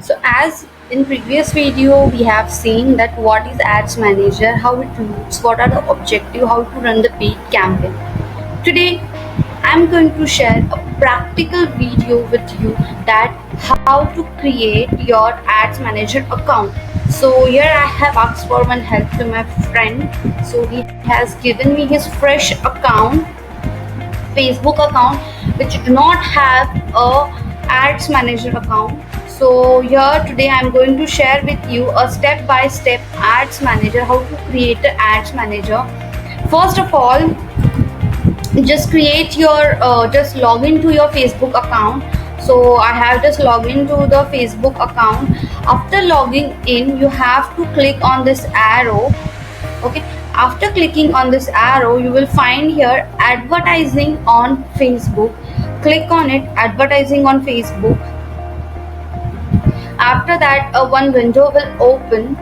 So as in previous video we have seen that what is ads manager, how it looks, what are the objective, how to run the paid campaign. Today I'm going to share a practical video with you that how to create your ads manager account. So here I have asked for one help to my friend. So he has given me his fresh account, Facebook account, which do not have a ads manager account. So here today I'm going to share with you a step by step ads manager, how to create the ads manager. First of all, just create your just log into your Facebook account. So I have just logged into the Facebook account. After logging in, you have to click on this arrow. Okay, after clicking on this arrow, you will find here advertising on Facebook. Click on it, advertising on Facebook. After that, one window will open.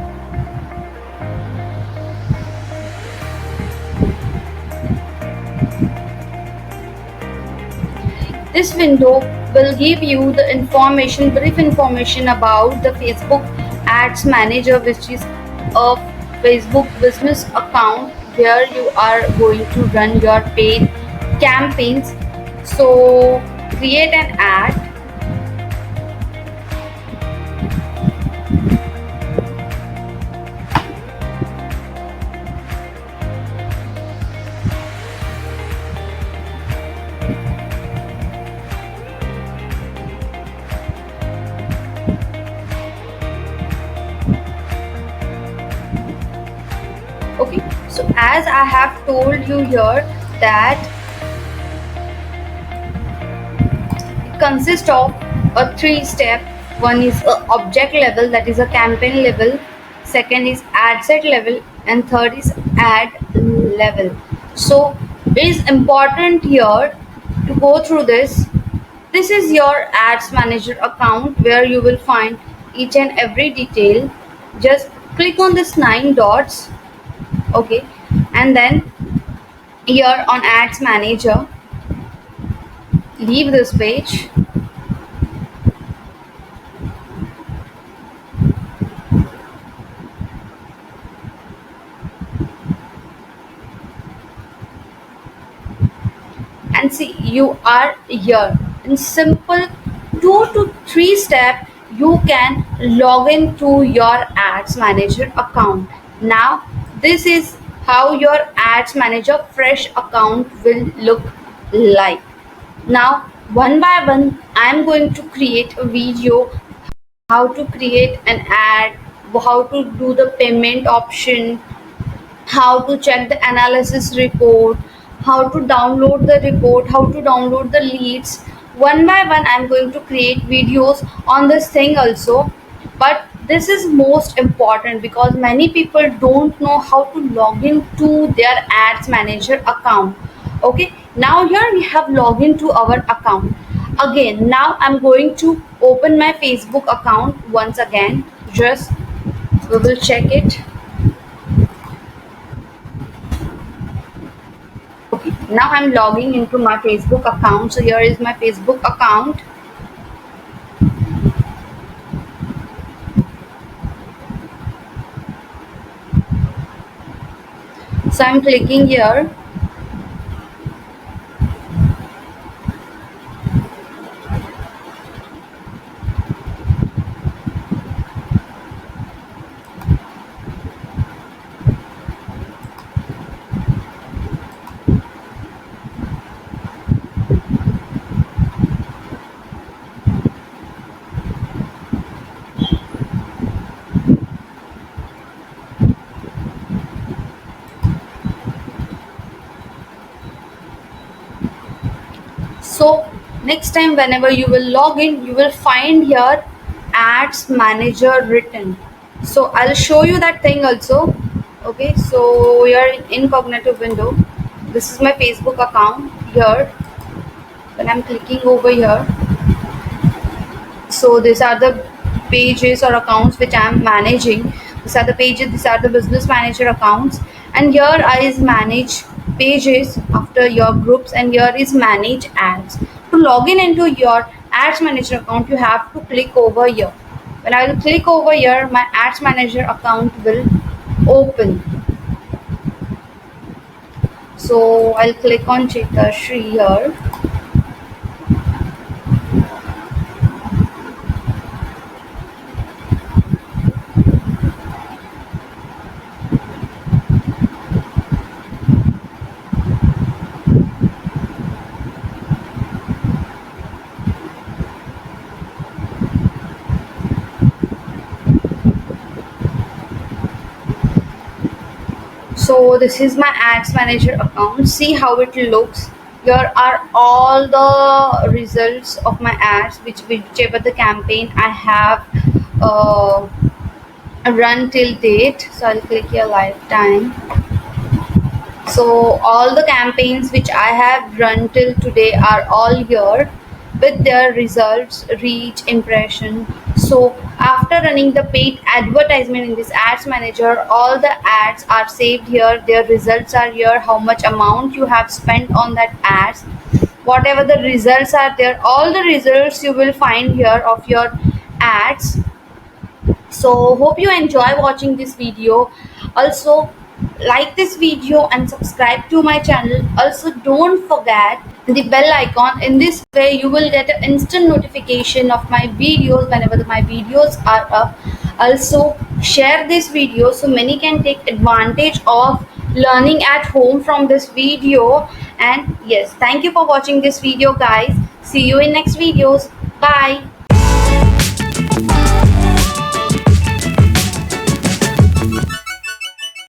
This window will give you the information, brief information about the Facebook Ads Manager, which is a Facebook business account where you are going to run your paid campaigns. So create an ad. Okay, so as I have told you here that it consists of a three step. One is a object level, that is a campaign level. Second is ad set level, and third is ad level. So it is important here to go through this. This is your ads manager account where you will find each and every detail. Just click on this 9 dots. Okay, and then here on ads manager, leave this page. And see, you are here. In simple 2 to 3 step, you can log into your ads manager account. Now this is how your ads manager fresh account will look like. Now one by one I am going to create a video, how to create an ad, how to do the payment option, how to check the analysis report, how to download the report, how to download the leads. One by one I'm going to create videos on this thing also. But this is most important because many people don't know how to log into their ads manager account. Okay, now here we have logged into our account. Again, now I'm going to open my Facebook account once again. Just we will check it. Okay, now I'm logging into my Facebook account. So here is my Facebook account. So I'm clicking here. So next time whenever you will log in, you will find here ads manager written. So I'll show you that thing also. Okay, so we are in incognito window. This is my Facebook account here. When I'm clicking over here, so these are the pages or accounts which I'm managing. These are the pages, these are the business manager accounts, and here is manage pages after your groups, and here is manage ads. To log in into your ads manager account, you have to click over here. When I will click over here, my ads manager account will open. So I'll click on Chittashri here. So this is my ads manager account. See how it looks. Here are all the results of my ads, whichever the campaign I have uh, run till date. So I'll click here lifetime. So all the campaigns which I have run till today are all here with their results, reach, impression. So after running the paid advertisement in this ads manager, all the ads are saved here, their results are here, how much amount you have spent on that ads, whatever the results are there, all the results you will find here of your ads. So hope you enjoy watching this video. Also like this video and subscribe to my channel. Also don't forget the bell icon. In this way you will get an instant notification of my videos whenever my videos are up. Also share this video so many can take advantage of learning at home from this video. And yes, thank you for watching this video guys. See you in next videos. Bye.